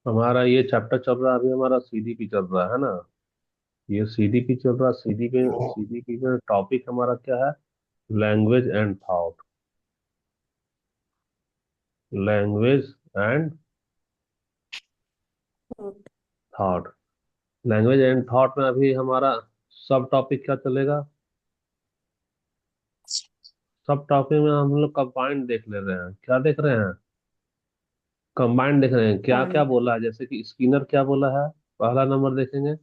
हमारा ये चैप्टर चल रहा है अभी, हमारा सीडीपी चल रहा है ना। ये सीडीपी चल रहा है। सीडीपी में टॉपिक हमारा क्या है? Language and thought. Language and thought. Language and thought में अभी हमारा सब टॉपिक क्या चलेगा? सब टॉपिक में हम लोग कंबाइंड देख ले रहे हैं। क्या देख रहे हैं? कंबाइंड देख रहे हैं। क्या क्या पॉइंट। बोला है, जैसे कि स्किनर क्या बोला है, पहला नंबर देखेंगे।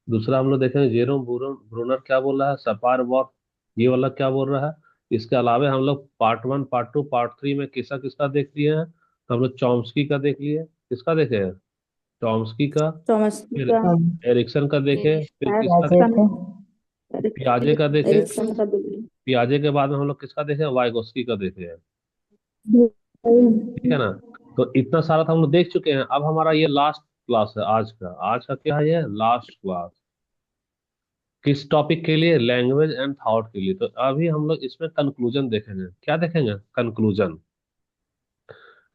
दूसरा हम लोग देखेंगे जेरोम ब्रूनर क्या बोला है, सपार वॉट ये वाला क्या बोल रहा है। इसके अलावा हम लोग part one, part two, part three में किसका किसका देख लिए हैं। तो हम लोग चॉम्स्की का देख लिए। किसका देखे हैं? चॉम्स्की का। चॉम्स्की फिर का। एरिक्सन का देखे। फिर किसका एरिक्सन। देखे? पियाजे का देखे। एरिक्सन का भी। पियाजे के बाद में हम लोग किसका देखे? वाइगोस्की का देखे हैं। ठीक है ना। तो इतना सारा तो हम लोग देख चुके हैं। अब हमारा ये लास्ट क्लास है आज का। आज का क्या है? ये लास्ट क्लास। किस टॉपिक के लिए? लैंग्वेज एंड थॉट के लिए। तो अभी हम लोग इसमें कंक्लूजन देखेंगे। क्या देखेंगे? कंक्लूजन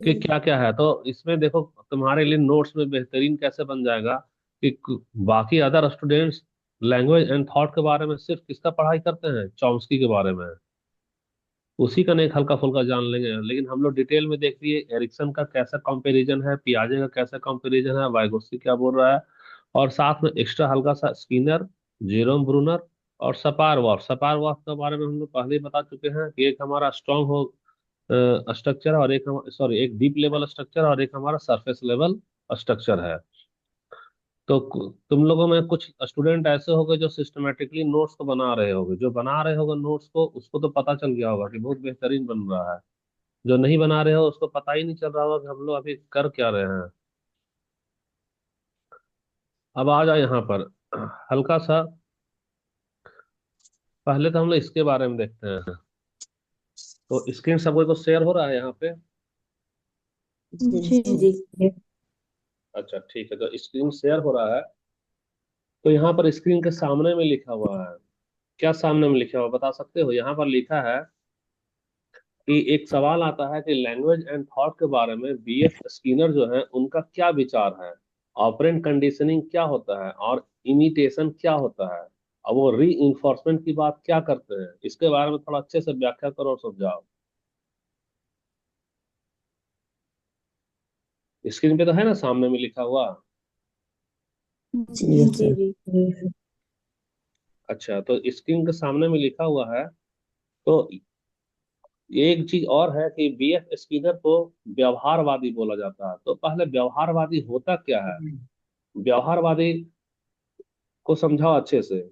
कि क्या क्या है। तो इसमें देखो, तुम्हारे लिए नोट्स में बेहतरीन कैसे बन जाएगा कि बाकी other students language and thought के बारे में सिर्फ किसका पढ़ाई करते हैं? चॉम्स्की के बारे में। उसी का नहीं हल्का फुल्का जान लेंगे, लेकिन हम लोग डिटेल में देख लिए एरिक्सन का कैसा कंपैरिजन है, पियाजे का कैसा कंपैरिजन है, वाइगोत्स्की क्या बोल रहा है। और साथ में एक्स्ट्रा हल्का सा स्किनर, जेरोम ब्रूनर और सपार वॉर्फ के बारे में हम लोग पहले ही बता चुके हैं कि एक हमारा स्ट्रॉन्ग हो स्ट्रक्चर, और एक सॉरी एक डीप लेवल स्ट्रक्चर, और एक हमारा सरफेस लेवल स्ट्रक्चर है। तो तुम लोगों में कुछ स्टूडेंट ऐसे होंगे जो सिस्टमेटिकली नोट्स को बना रहे होंगे। जो बना रहे होंगे नोट्स को, उसको तो पता चल गया होगा कि बहुत बेहतरीन बन रहा है। जो नहीं बना रहे हो उसको पता ही नहीं चल रहा होगा कि हम लोग अभी कर क्या रहे हैं। अब आ जाए यहाँ पर हल्का सा। पहले तो हम लोग इसके बारे में देखते हैं। तो स्क्रीन सबको को शेयर हो रहा है यहाँ पे? जी जी। अच्छा ठीक है, तो स्क्रीन शेयर हो रहा है। तो यहाँ पर स्क्रीन के सामने में लिखा हुआ है। क्या सामने में लिखा हुआ बता सकते हो? यहाँ पर लिखा है कि एक सवाल आता है कि लैंग्वेज एंड थॉट के बारे में बीएफ स्किनर जो है उनका क्या विचार है। ऑपरेंट कंडीशनिंग क्या होता है और इमिटेशन क्या होता है। अब वो री इन्फोर्समेंट की बात क्या करते हैं, इसके बारे में थोड़ा अच्छे से व्याख्या करो और समझाओ। स्क्रीन पे तो है ना सामने में लिखा हुआ? जी जी जी। अच्छा, तो स्क्रीन के सामने में लिखा हुआ है। तो एक चीज और है कि बीएफ स्किनर को व्यवहारवादी बोला जाता है। तो पहले व्यवहारवादी होता क्या है? व्यवहारवादी को समझाओ अच्छे से।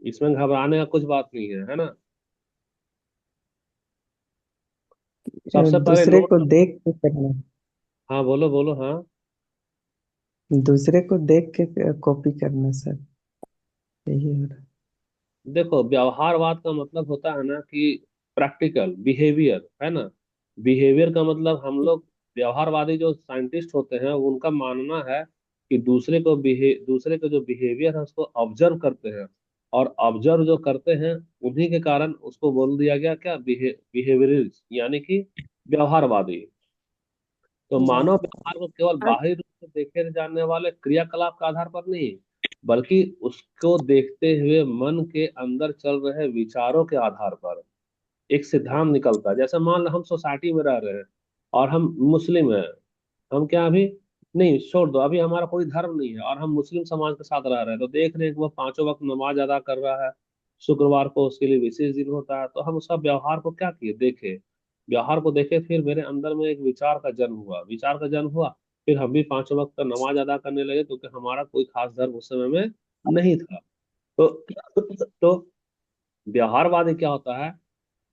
इसमें घबराने का कुछ बात नहीं है, है ना। सबसे पहले दूसरे नोट। को देख के करना। हाँ बोलो बोलो, हाँ। दूसरे को देख के कॉपी करना सर, यही हो रहा देखो, व्यवहारवाद का मतलब होता है ना कि प्रैक्टिकल बिहेवियर, है ना। बिहेवियर का मतलब हम लोग, व्यवहारवादी जो साइंटिस्ट होते हैं उनका मानना है कि दूसरे का जो बिहेवियर है उसको ऑब्जर्व करते हैं। और ऑब्जर्व जो करते हैं उन्हीं के कारण उसको बोल दिया गया क्या, बिहेवियरिस्ट, यानी कि व्यवहारवादी। तो मानव व्यवहार को केवल बाहरी रूप से देखे जाने वाले क्रियाकलाप के आधार पर नहीं, बल्कि उसको देखते हुए मन के अंदर चल रहे विचारों के आधार पर एक सिद्धांत निकलता है। जैसे मान लो हम सोसाइटी में रह रहे हैं और हम मुस्लिम हैं। हम क्या अभी, नहीं छोड़ दो, अभी हमारा कोई धर्म नहीं है और हम मुस्लिम समाज के साथ रह रहे हैं, तो देख रहे हैं कि वो पांचों वक्त नमाज अदा कर रहा है। शुक्रवार को उसके लिए विशेष दिन होता है, तो हम उसका व्यवहार को क्या किए, देखे। व्यवहार को देखे, फिर मेरे अंदर में एक विचार का जन्म हुआ, विचार का जन्म हुआ। फिर हम भी पांचों वक्त का नमाज अदा करने लगे, क्योंकि हमारा कोई खास धर्म उस समय में नहीं था। तो तो व्यवहारवादी क्या होता है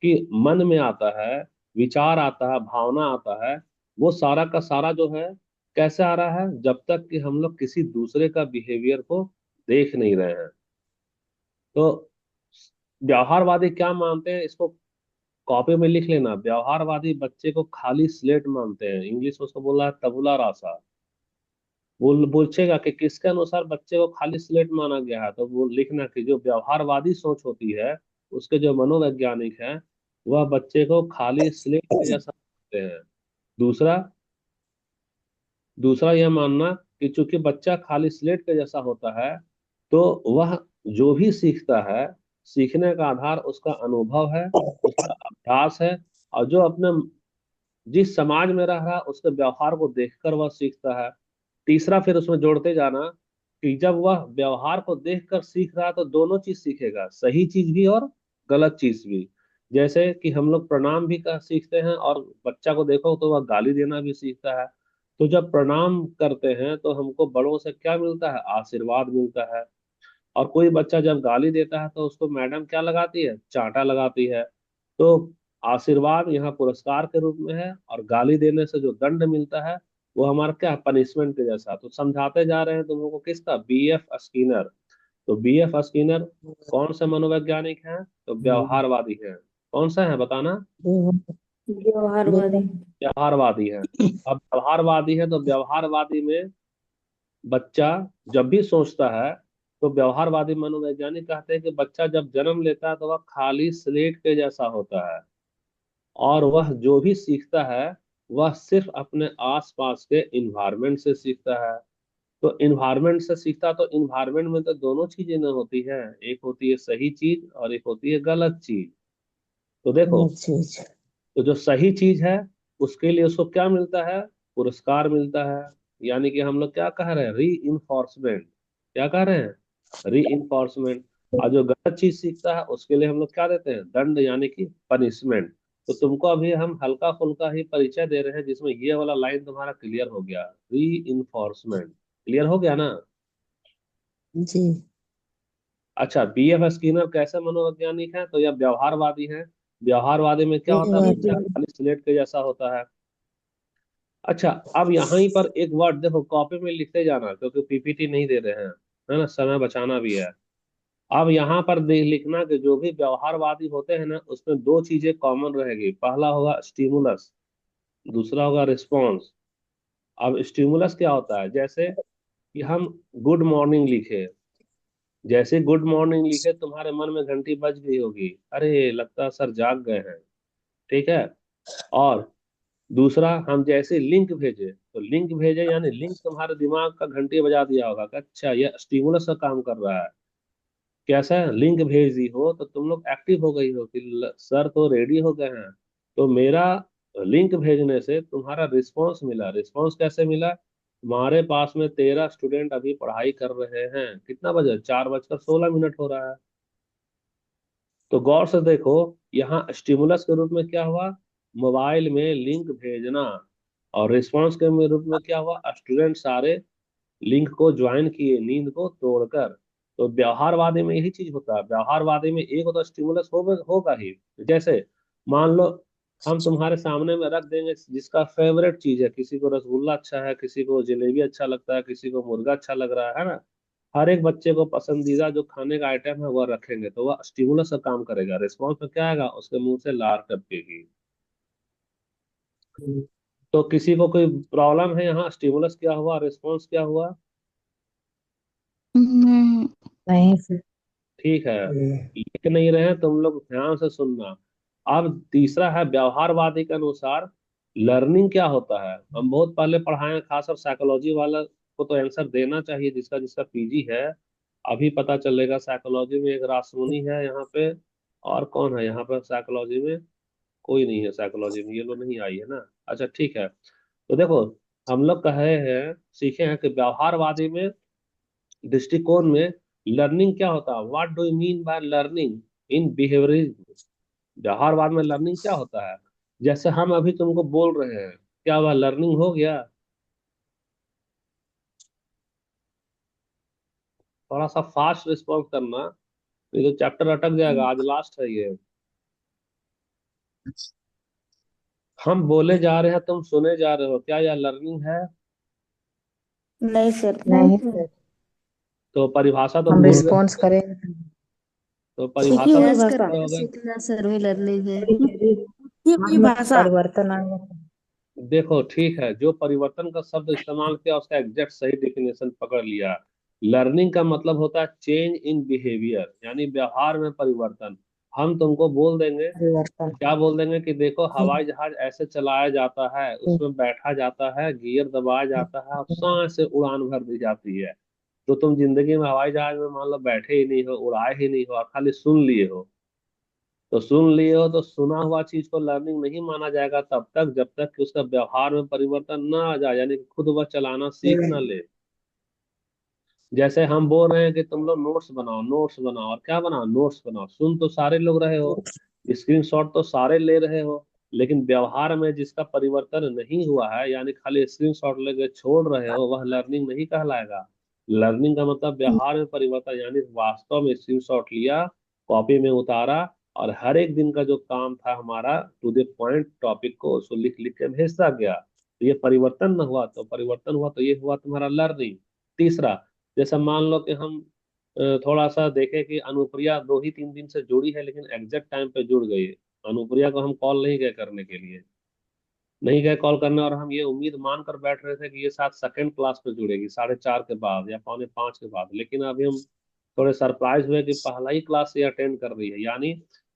कि मन में आता है, विचार आता है, भावना आता है। वो सारा का सारा जो है कैसे आ रहा है, जब तक कि हम लोग किसी दूसरे का बिहेवियर को देख नहीं रहे हैं। तो व्यवहारवादी क्या मानते हैं, इसको कॉपी में लिख लेना। व्यवहारवादी बच्चे को खाली स्लेट मानते हैं। इंग्लिश में उसको बोला है तबुला रासा। वो पूछेगा कि किसके अनुसार बच्चे को खाली स्लेट माना गया है, तो वो लिखना कि जो व्यवहारवादी सोच होती है, उसके जो मनोवैज्ञानिक हैं, वह बच्चे को खाली स्लेट के है। जैसा मानते हैं। दूसरा दूसरा यह मानना कि चूंकि बच्चा खाली स्लेट के जैसा होता है, तो वह जो भी सीखता है, सीखने का आधार उसका अनुभव है, उसका अभ्यास है, और जो अपने जिस समाज में रह रहा है उसके व्यवहार को देखकर वह सीखता है। तीसरा फिर उसमें जोड़ते जाना कि जब वह व्यवहार को देखकर सीख रहा है तो दोनों चीज सीखेगा, सही चीज भी और गलत चीज भी। जैसे कि हम लोग प्रणाम भी कर सीखते हैं, और बच्चा को देखो तो वह गाली देना भी सीखता है। तो जब प्रणाम करते हैं तो हमको बड़ों से क्या मिलता है? आशीर्वाद मिलता है। और कोई बच्चा जब गाली देता है तो उसको मैडम क्या लगाती है? चांटा लगाती है। तो आशीर्वाद यहाँ पुरस्कार के रूप में है, और गाली देने से जो दंड मिलता है वो हमारा क्या है? पनिशमेंट के जैसा। तो समझाते जा रहे हैं तुम लोगों को किसका? BF Skinner. तो बीएफ स्किनर कौन से मनोवैज्ञानिक हैं? तो व्यवहारवादी हैं। कौन सा है बताना? व्यवहारवादी। व्यवहारवादी है। अब व्यवहारवादी है तो व्यवहारवादी में बच्चा जब भी सोचता है, तो व्यवहारवादी मनोवैज्ञानिक कहते हैं कि बच्चा जब जन्म लेता है तो वह खाली स्लेट के जैसा होता है, और वह जो भी सीखता है वह सिर्फ अपने आसपास के इन्वायरमेंट से सीखता है। तो इन्वायरमेंट से सीखता, तो इन्वायरमेंट में तो दोनों चीजें ना होती है, एक होती है सही चीज और एक होती है गलत चीज। तो देखो, अच्छा अच्छा। तो जो सही चीज है उसके लिए उसको क्या मिलता है? पुरस्कार मिलता है। यानी कि हम लोग क्या कह रहे हैं? री इन्फोर्समेंट। क्या कह रहे हैं? री इन्फोर्समेंट। और जो गलत चीज सीखता है उसके लिए हम लोग क्या देते हैं? दंड, यानी कि पनिशमेंट। तो तुमको अभी हम हल्का फुल्का ही परिचय दे रहे हैं, जिसमें ये वाला लाइन तुम्हारा क्लियर हो गया। री इन्फोर्समेंट क्लियर हो गया ना? जी। अच्छा, बीएफ स्किनर कैसे मनोवैज्ञानिक है? तो यह व्यवहारवादी है। व्यवहारवादी में क्या होता है? बच्चा व्यवहार। खाली स्लेट के जैसा होता है। अच्छा, अब यहाँ ही पर एक वर्ड देखो, कॉपी में लिखते जाना क्योंकि पीपीटी नहीं दे रहे हैं, है ना, समय बचाना भी है। अब यहाँ पर लिखना कि जो भी व्यवहारवादी होते हैं ना, उसमें दो चीजें कॉमन रहेगी। पहला होगा स्टिमुलस, दूसरा होगा रिस्पॉन्स। अब स्टिमुलस क्या होता है? जैसे कि हम गुड मॉर्निंग लिखे, जैसे गुड मॉर्निंग लिखे तुम्हारे मन में घंटी बज गई होगी, अरे लगता है सर जाग गए हैं। ठीक है। और दूसरा, हम जैसे लिंक भेजे, तो लिंक भेजे यानी लिंक तुम्हारे दिमाग का घंटी बजा दिया होगा कि अच्छा ये स्टिमुलस का काम कर रहा है। कैसा है? लिंक भेज दी हो तो तुम लोग एक्टिव हो गई हो कि सर तो रेडी हो गए हैं। तो मेरा लिंक भेजने से तुम्हारा रिस्पांस मिला। रिस्पांस कैसे मिला? तुम्हारे पास में 13 स्टूडेंट अभी पढ़ाई कर रहे हैं। कितना बजे? 4:16 हो रहा है। तो गौर से देखो, यहाँ स्टिमुलस के रूप में क्या हुआ? मोबाइल में लिंक भेजना। और रिस्पांस के में रूप में क्या हुआ? स्टूडेंट सारे लिंक को ज्वाइन किए, नींद को तोड़कर। तो व्यवहारवादी में यही चीज होता है। व्यवहारवादी में एक होता स्टिमुलस होगा ही। जैसे मान लो हम तुम्हारे सामने में रख देंगे जिसका फेवरेट चीज है, किसी को रसगुल्ला अच्छा है, किसी को जलेबी अच्छा लगता है, किसी को मुर्गा अच्छा लग रहा है ना। हर एक बच्चे को पसंदीदा जो खाने का आइटम है वह रखेंगे, तो वह स्टिमुलस का काम करेगा। रिस्पॉन्स में क्या आएगा? उसके मुंह से लार टपकेगी। तो किसी को कोई प्रॉब्लम है यहाँ? स्टिमुलस क्या हुआ, रिस्पॉन्स क्या हुआ? नहीं। नहीं सर। ठीक है, लिख नहीं रहे हैं तुम लोग, ध्यान से सुनना। अब तीसरा है व्यवहारवादी के अनुसार लर्निंग क्या होता है। हम बहुत पहले पढ़ाए हैं, खासकर साइकोलॉजी वाला को तो आंसर देना चाहिए, जिसका जिसका पीजी है। अभी पता चलेगा। साइकोलॉजी में एक रासमुनी है यहाँ पे, और कौन है यहाँ पर साइकोलॉजी में? कोई नहीं है साइकोलॉजी में, ये लोग नहीं आई है ना। अच्छा ठीक है। तो देखो, हम लोग कहे हैं, सीखे हैं कि व्यवहारवादी में दृष्टिकोण में लर्निंग क्या होता है? What do you mean by learning in behaviourism? व्यवहारवाद में लर्निंग क्या होता है? जैसे हम अभी तुमको बोल रहे हैं, क्या वह लर्निंग हो गया? थोड़ा सा फास्ट रिस्पॉन्स करना, ये तो चैप्टर अटक जाएगा, आज लास्ट है ये। हम बोले जा रहे हैं, तुम सुने जा रहे हो, क्या यह लर्निंग है? नहीं सर। नहीं सर। तो परिभाषा तो हम भूल गए। रिस्पॉन्स करेंगे। तो एक ही परिभाषा तो अभ्यास भूल गए करके होगे। सीखना सर वही लर्निंग है। ये कोई हम भाषा। परिवर्तन आएगा। देखो ठीक है, जो परिवर्तन का शब्द इस्तेमाल किया उसका एग्जैक्ट सही डिफिनेशन पकड़ लिया। लर्निंग का मतलब होता है चेंज इन बिहेवियर, यानी व्यवहार में परिवर्तन। हम तुमको बोल देंगे, परिवर्तन। क्या बोल देंगे कि देखो हवाई जहाज ऐसे चलाया जाता है, उसमें बैठा जाता है, गियर दबाया जाता है और सांस से उड़ान भर दी जाती है। तो तुम जिंदगी में हवाई जहाज में मान लो बैठे ही नहीं हो, उड़ाए ही नहीं हो, और खाली सुन लिए हो। तो सुन लिए हो तो सुना हुआ चीज को लर्निंग नहीं माना जाएगा तब तक जब तक कि उसका व्यवहार में परिवर्तन ना आ जाए, यानी कि खुद वह चलाना सीख ना ले। जैसे हम बोल रहे हैं कि तुम लोग नोट्स बनाओ, नोट्स बनाओ, और क्या बनाओ, नोट्स बनाओ, सुन तो सारे लोग रहे हो, स्क्रीनशॉट तो सारे ले रहे हो, लेकिन व्यवहार में जिसका परिवर्तन नहीं हुआ है, यानी खाली स्क्रीनशॉट लेके छोड़ रहे हो, वह लर्निंग नहीं कहलाएगा। लर्निंग का मतलब व्यवहार में परिवर्तन, यानी वास्तव में स्क्रीनशॉट लिया, कॉपी में उतारा, और हर एक दिन का जो काम था हमारा टू द पॉइंट टॉपिक को उसको लिख लिख के भेजता गया, तो ये परिवर्तन न हुआ, तो परिवर्तन हुआ तो ये हुआ तुम्हारा लर्निंग। तीसरा, जैसे मान लो कि हम थोड़ा सा देखें कि अनुप्रिया 2 ही 3 दिन से जुड़ी है, लेकिन एग्जैक्ट टाइम पे जुड़ गई है। अनुप्रिया को हम कॉल नहीं गए करने के लिए, नहीं गए कॉल करने, और हम ये उम्मीद मान कर बैठ रहे थे कि ये शायद सेकंड क्लास पे जुड़ेगी 4:30 के बाद या 4:45 के बाद, लेकिन अभी हम थोड़े सरप्राइज हुए कि पहला ही क्लास ये अटेंड कर रही है, यानी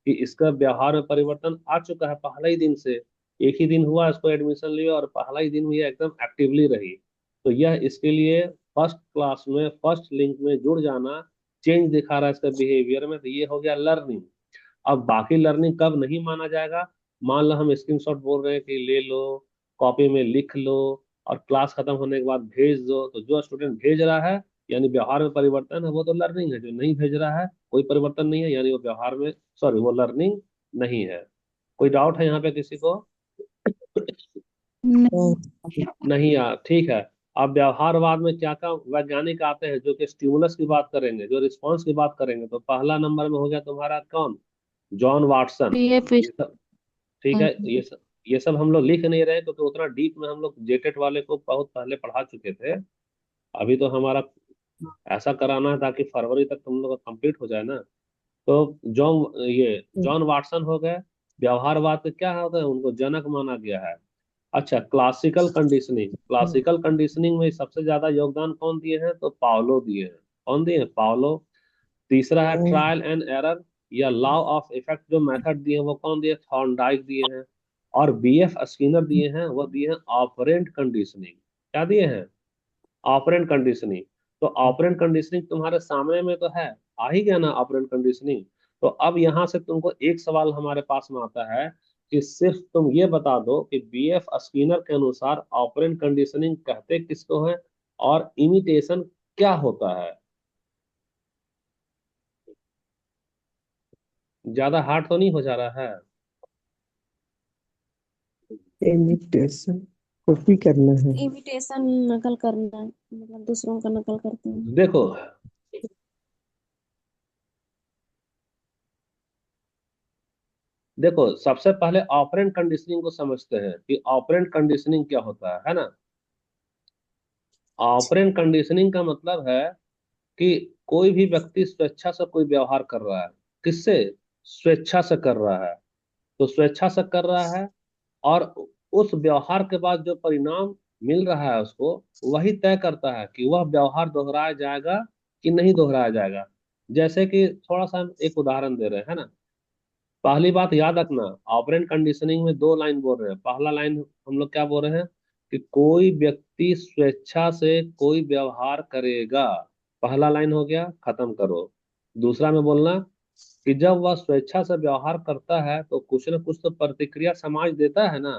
कि इसका व्यवहार में परिवर्तन आ चुका है पहला ही दिन से। एक ही दिन हुआ इसको एडमिशन लिया और पहला ही दिन में ये एकदम एक्टिवली रही। तो यह इसके लिए फर्स्ट क्लास में फर्स्ट लिंक में जुड़ जाना चेंज दिखा रहा है इसका बिहेवियर में, तो ये हो गया लर्निंग। अब बाकी लर्निंग कब नहीं माना जाएगा, मान लो हम स्क्रीनशॉट बोल रहे हैं कि ले लो, कॉपी में लिख लो, और क्लास खत्म होने के बाद भेज दो, तो जो स्टूडेंट भेज रहा है यानी व्यवहार में परिवर्तन है, वो तो लर्निंग है। जो नहीं भेज रहा है, कोई परिवर्तन नहीं है, यानी वो व्यवहार में, सॉरी, वो लर्निंग नहीं है। कोई डाउट है यहाँ पे किसी को? नहीं। नहीं यार, ठीक है। अब व्यवहारवाद में क्या क्या वैज्ञानिक आते हैं जो कि स्टिमुलस की बात करेंगे, जो रिस्पॉन्स की बात करेंगे, तो पहला नंबर में हो गया तुम्हारा कौन, जॉन वाटसन। ये ये सब ठीक है, ये सब हम लोग लिख नहीं रहे क्योंकि उतना डीप में हम लोग जेटेट वाले को बहुत पहले पढ़ा चुके थे। अभी तो हमारा ऐसा कराना है ताकि फरवरी तक तुम लोग का कंप्लीट हो जाए ना। तो जॉन वाटसन हो गए। व्यवहारवाद के क्या होता है, उनको जनक माना गया है। अच्छा, क्लासिकल कंडीशनिंग, क्लासिकल कंडीशनिंग में सबसे ज्यादा योगदान कौन दिए हैं, तो पावलो दिए हैं। कौन दिए हैं, पावलो। तीसरा है ट्रायल एंड एरर या लॉ ऑफ इफेक्ट, जो मेथड दिए हैं वो कौन दिए, थॉर्नडाइक दिए हैं। और बीएफ स्किनर दिए हैं, वो दिए हैं ऑपरेंट कंडीशनिंग। क्या दिए हैं, ऑपरेंट कंडीशनिंग। तो ऑपरेंट कंडीशनिंग तुम्हारे सामने में तो है, आ ही गया ना ऑपरेंट कंडीशनिंग। तो अब यहां से तुमको एक सवाल हमारे पास में आता है कि सिर्फ तुम ये बता दो कि बीएफ स्किनर के अनुसार ऑपरेंट कंडीशनिंग कहते किसको है और इमिटेशन क्या होता है। ज्यादा हार्ड तो नहीं हो जा रहा है? इमिटेशन कॉपी करना है। इमिटेशन नकल करना, मतलब दूसरों का नकल करते हैं। देखो, देखो सबसे पहले ऑपरेंट कंडीशनिंग को समझते हैं कि ऑपरेंट कंडीशनिंग क्या होता है ना। ऑपरेंट कंडीशनिंग का मतलब है कि कोई भी व्यक्ति स्वेच्छा से कोई व्यवहार कर रहा है। किससे, स्वेच्छा से कर रहा है। तो स्वेच्छा से कर रहा है, और उस व्यवहार के बाद जो परिणाम मिल रहा है उसको, वही तय करता है कि वह व्यवहार दोहराया जाएगा कि नहीं दोहराया जाएगा। जैसे कि थोड़ा सा हम एक उदाहरण दे रहे हैं ना। पहली बात याद रखना, ऑपरेंट कंडीशनिंग में 2 लाइन बोल रहे हैं। पहला लाइन हम लोग क्या बोल रहे हैं कि कोई व्यक्ति स्वेच्छा से कोई व्यवहार करेगा। पहला लाइन हो गया, खत्म करो। दूसरा में बोलना कि जब वह स्वेच्छा से व्यवहार करता है तो कुछ न कुछ तो प्रतिक्रिया समाज देता है ना।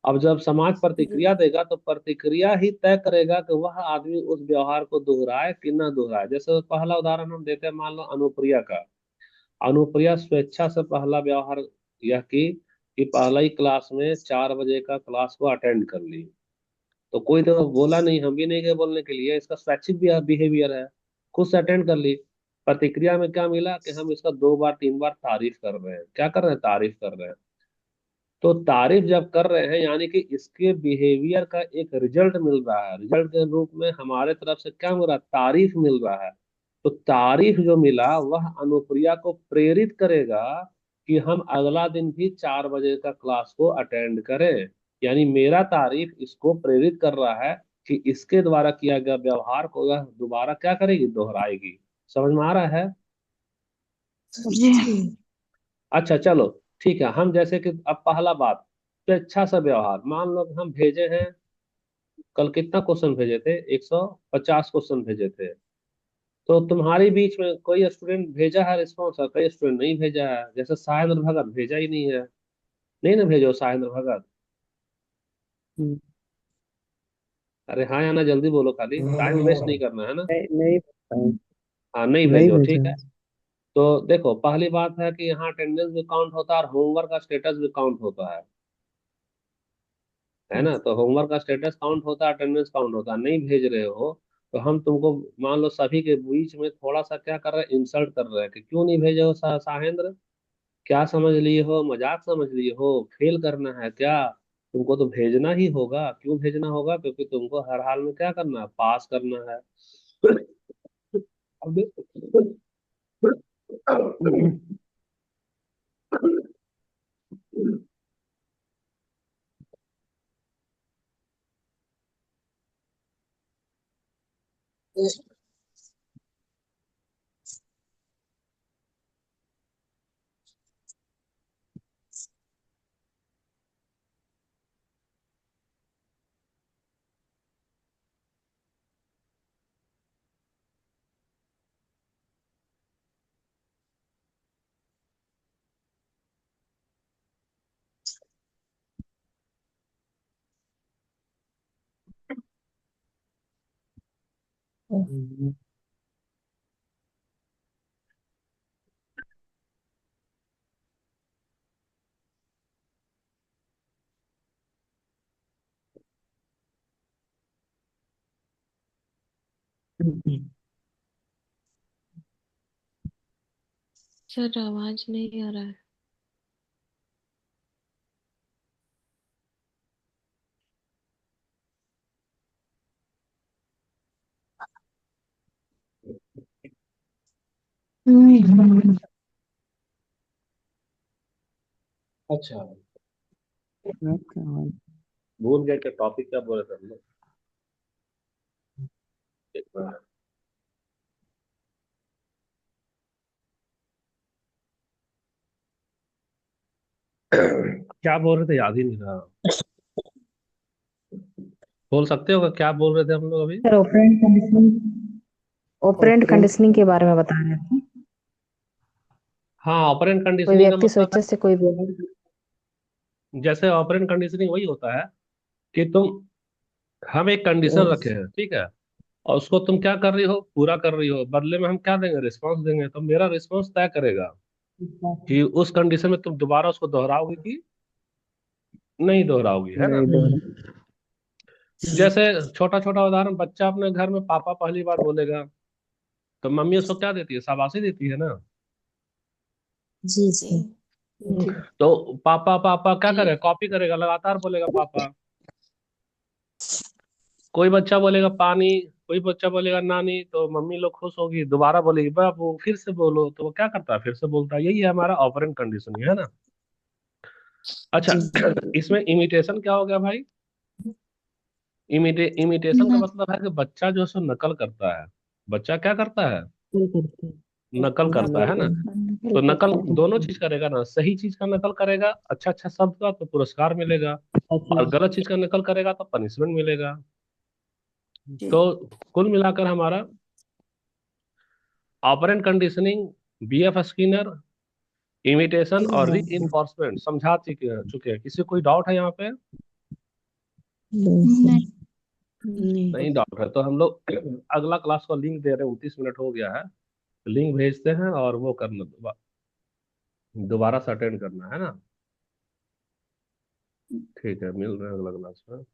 अब जब समाज प्रतिक्रिया देगा तो प्रतिक्रिया ही तय करेगा कि वह आदमी उस व्यवहार को दोहराए कि ना दोहराए। जैसे पहला उदाहरण हम देते हैं, मान लो अनुप्रिया का। अनुप्रिया स्वेच्छा से पहला व्यवहार यह की कि पहला ही क्लास में 4 बजे का क्लास को अटेंड कर ली। तो कोई तो बोला नहीं, हम भी नहीं गए बोलने के लिए, इसका स्वैच्छिक बिहेवियर है। खुद से अटेंड कर ली। प्रतिक्रिया में क्या मिला कि हम इसका 2 बार 3 बार तारीफ कर रहे हैं। क्या कर रहे हैं, तारीफ कर रहे हैं। तो तारीफ जब कर रहे हैं यानी कि इसके बिहेवियर का एक रिजल्ट मिल रहा है। रिजल्ट के रूप में हमारे तरफ से क्या मिल रहा है, तारीफ मिल रहा है। तो तारीफ जो मिला वह अनुप्रिया को प्रेरित करेगा कि हम अगला दिन भी 4 बजे का क्लास को अटेंड करें। यानी मेरा तारीफ इसको प्रेरित कर रहा है कि इसके द्वारा किया गया व्यवहार को वह दोबारा क्या करेगी, दोहराएगी। समझ में आ रहा है? जी। अच्छा चलो, ठीक है। हम जैसे कि अब पहला बात, स्वेच्छा से व्यवहार, मान लो कि हम भेजे हैं, कल कितना क्वेश्चन भेजे थे, 150 क्वेश्चन भेजे थे। तो तुम्हारी बीच में कोई स्टूडेंट भेजा है रिस्पॉन्स और कई स्टूडेंट नहीं भेजा है, जैसे सायंद्र भगत भेजा ही नहीं है। नहीं ना भेजो सायंद्र भगत। हम्म, अरे हाँ या ना, जल्दी बोलो, खाली टाइम वेस्ट नहीं करना है ना। नहीं नहीं भेजा। हाँ नहीं नहीं भेजो, भेजा। ठीक है। तो देखो, पहली बात है कि यहाँ अटेंडेंस भी काउंट होता है और होमवर्क का स्टेटस भी काउंट होता है ना। तो होमवर्क का स्टेटस काउंट होता है, अटेंडेंस काउंट होता है। नहीं भेज रहे हो तो हम तुमको, मान लो सभी के बीच में थोड़ा सा क्या कर रहे हैं, इंसल्ट कर रहे हैं कि क्यों नहीं भेजे हो साहेंद्र। क्या समझ लिए हो, मजाक समझ लिए हो, फेल करना है क्या। तुमको तो भेजना ही होगा। क्यों भेजना होगा, क्योंकि तुमको हर हाल में क्या करना है, पास करना है। अब सर आवाज नहीं आ रहा है। अच्छा, आपका आवाज। भूल गए कि टॉपिक क्या बोले थे हम लोग। एक मिनट। क्या बोल रहे थे, याद ही नहीं रहा। बोल सकते हो कि क्या बोल रहे थे हम लोग अभी। Sir operand operand. कंडीशनिंग के बारे में बता रहे थे। हाँ, ऑपरेंट कोई कंडीशनिंग का व्यक्ति मतलब स्वेच्छा से कोई व्यवहार। है, जैसे ऑपरेंट कंडीशनिंग वही होता है कि तुम, हम एक कंडीशन रखे हैं, ठीक है, और उसको तुम क्या कर रही हो, पूरा कर रही हो, बदले में हम क्या देंगे, रिस्पॉन्स देंगे। तो मेरा रिस्पॉन्स तय करेगा कि उस कंडीशन में तुम दोबारा उसको दोहराओगे कि नहीं दोहराओगी, है ना। नहीं दोहरा। जैसे छोटा छोटा उदाहरण, बच्चा अपने घर में पापा पहली बार बोलेगा, तो मम्मी उसको क्या देती है, शाबाशी देती है ना। जी जी। जी। तो पापा पापा क्या करेगा, कॉपी करेगा, लगातार बोलेगा पापा। कोई बच्चा बोलेगा पानी, कोई बच्चा बोलेगा नानी, तो मम्मी लोग खुश होगी, दोबारा बोलेगी बाबू, फिर से बोलो, तो वो क्या करता है, फिर से बोलता है। यही है हमारा ऑपरेंट कंडीशनिंग, है ना। अच्छा, जी जी। इसमें इमिटेशन क्या हो गया भाई। इमिटेशन का मतलब है कि बच्चा जो है सो नकल करता है। बच्चा क्या करता है, बिल्कुल करते हैं। नकल करता है ना। नकल। तो नकल बिल्कुल दोनों करते हैं। चीज करेगा ना, सही चीज का नकल करेगा, अच्छा अच्छा शब्द का, तो पुरस्कार मिलेगा। और ताकि गलत चीज का नकल करेगा तो पनिशमेंट मिलेगा। जी। तो कुल मिलाकर हमारा operant conditioning, BF Skinner, imitation और री इन्फोर्समेंट समझा चुके हैं। किसी कोई डाउट है यहाँ पे। नहीं। नहीं। नहीं डाउट है तो हम लोग अगला क्लास का लिंक दे रहे हैं, 29 मिनट हो गया है। लिंक भेजते हैं और वो करना, दोबारा से अटेंड करना है ना। ठीक है, मिल रहे हैं अगला क्लास में।